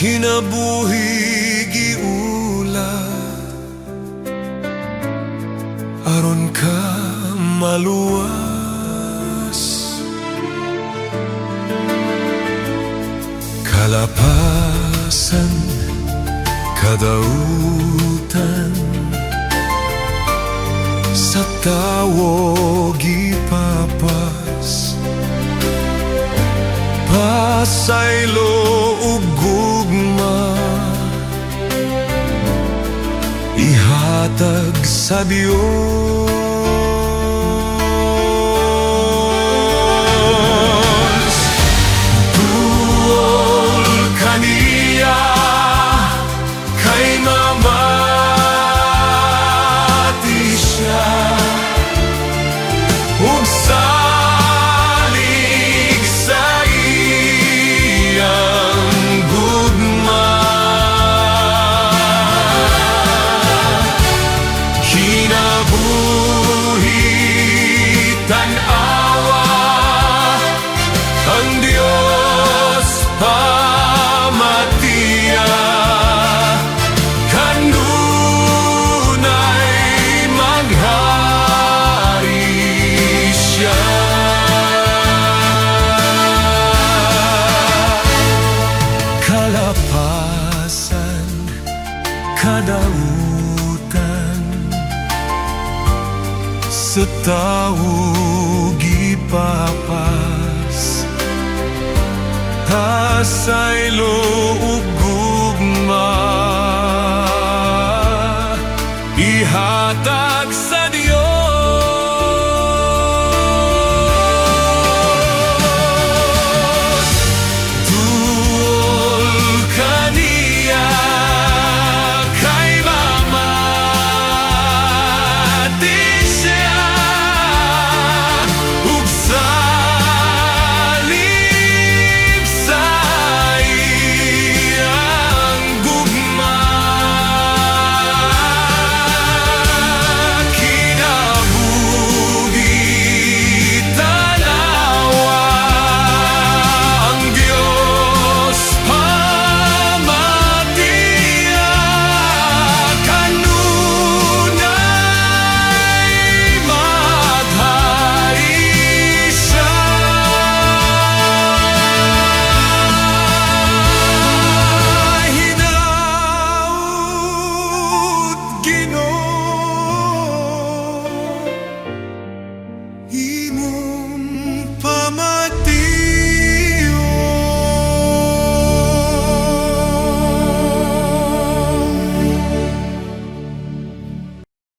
kinabuhi giula aron ka maluwas. Kalapasan, kadautan, sa tawo gipapas, pasaylo ug gugma, ihatag sa Dios. Duol kaniya kay mamati siya, ug salig sa iyang gugma. Kinabuhi tan-awa ang Dios pamatiya, kanunay maghari siya. Kalapasan, kadautan, sa tawo gipapas, pasaylo ug gugma,